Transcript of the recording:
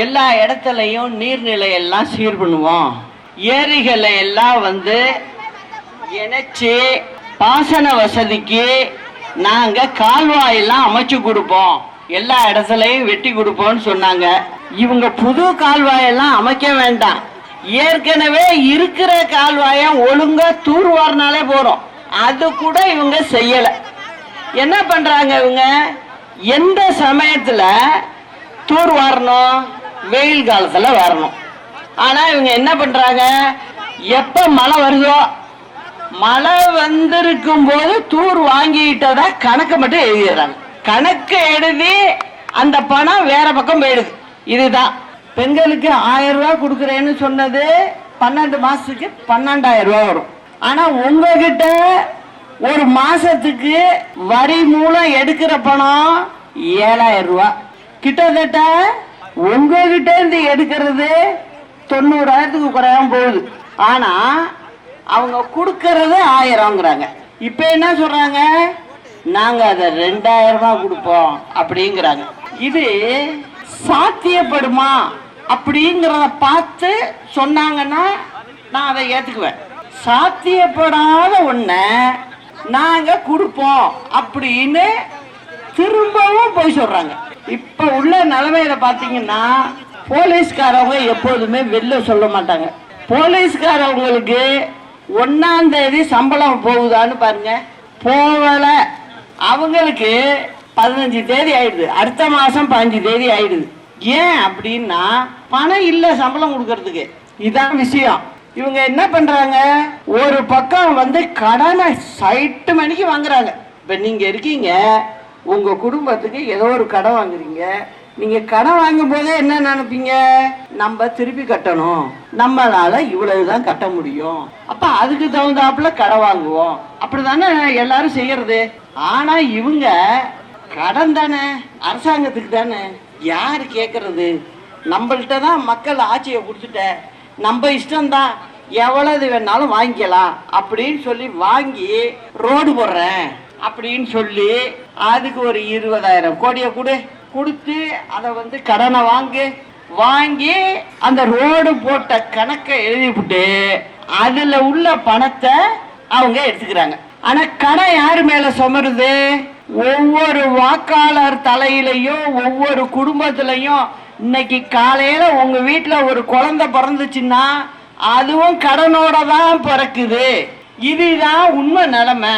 எல்லா இடத்துலையும் நீர்நிலை எல்லாம் சீர் பண்ணுவோம், ஏரிகளை எல்லாம் இணைச்சு பாசன வசதிக்கு நாங்க கால்வாயெல்லாம் அமைச்சு கொடுப்போம், எல்லா இடத்துலையும் வெட்டி கொடுப்போம்னு சொன்னாங்க. இவங்க புது கால்வாயெல்லாம் அமைக்க வேண்டாம், ஏற்கனவே இருக்கிற கால்வாய ஒழுங்கா தூர்வாரினாலே போறோம். அது கூட இவங்க செய்யல. என்ன பண்றாங்க இவங்க? எந்த சமயத்துல தூர் வாரணும்? வெயில் காலத்துல வரணும். ஆனா இவங்க என்ன பண்றாங்க? எப்ப மழை வருதோ, மழை வந்திருக்கும் போது தூர் வாங்கிட்டதா கணக்கு மட்டும் எழுதிடுறாங்க. கணக்கு எழுதி அந்த பணம் வேற பக்கம் போயிடுது. இதுதான் பெண்களுக்கு 1000 ரூபாய் கொடுக்குறேன்னு சொன்னது 12 மாசத்துக்கு 12,000 ரூபாய் வரும். ஆனா உங்ககிட்ட ஒரு மாசத்துக்கு வரி மூலம் எடுக்கிற பணம் 7,000 ரூபாய். கிட்டத்தட்ட உங்ககிட்ட இருந்து எடுக்கிறது 90,000க்கு குறையாம போகுது. ஆனா அவங்க கொடுக்கறது 1000ங்கிறாங்க. இப்ப என்ன சொல்றாங்க? நாங்க அதை 2,000 ரூபாய் கொடுப்போம் அப்படிங்கிறாங்க. இது சாத்தியப்படுமா அப்படிங்கிறத பார்த்து சொன்னாங்கன்னா நான் அதை ஏத்துக்குவேன். சாத்தியப்படாத ஒண்ண நாங்க கொடுப்போம் அப்படின்னு திரும்பவும் போய் சொல்றாங்க. இப்ப உள்ள நிலைமையில பாத்தீங்கன்னா போலீஸ்காரவங்க எப்போதுமே வெளில சொல்ல மாட்டாங்க. போலீஸ்காரவங்களுக்கு 1ஆம் தேதி சம்பளம் போகுதான்னு பாருங்க, போகல. அவங்களுக்கு 15 தேதி ஆயிடுது, அடுத்த மாசம் 15 தேதி ஆயிடுது. ஏன் அப்படின்னா பணம் இல்ல சம்பளம் கொடுக்கறதுக்கு. இதான் விஷயம். இவங்க என்ன பண்றாங்க? ஒரு பக்கம் கடனை சைட்டு மணிக்கு வாங்குறாங்க. இப்ப நீங்க இருக்கீங்க, உங்க குடும்பத்துக்கு ஏதோ ஒரு கடன் வாங்குறீங்க. நீங்க கடன் வாங்கும் போதே என்ன நினைப்பீங்க? நம்ம திருப்பி கட்டணும், நம்மளால இவ்வளவுதான் கட்ட முடியும், அப்ப அதுக்கு தகுந்தாப்புல கடன் வாங்குவோம், அப்படிதானே எல்லாரும் செய்யறது. ஆனா இவங்க கடன் தானே, அரசாங்கத்துக்கு தானே, யாரு கேட்கறது? நம்மள்கிட்ட தான் மக்கள் ஆட்சியை கொடுத்துட்ட, நம்ம இஷ்டம்தான், எவ்வளவு வேணாலும் வாங்கிக்கலாம் அப்படின்னு சொல்லி வாங்கி ரோடு போடுறேன் அப்படின்னு சொல்லி அதுக்கு ஒரு 20,000 கோடியை கொடுத்து அதை கடனை வாங்கி அந்த ரோடு போட்ட கணக்கை எழுதிவிட்டு அதுல உள்ள பணத்தை அவங்க எடுத்துக்கிறாங்க. ஆனா கடன் யாரு மேல சுமருது? ஒவ்வொரு வாக்காளர் தலையிலையும் ஒவ்வொரு குடும்பத்திலையும். இன்னைக்கு காலையில உங்க வீட்டுல ஒரு குழந்தை பிறந்துச்சுன்னா அதுவும் கடனோட தான் பிறக்குது. இதுதான் உண்மை நிலைமை.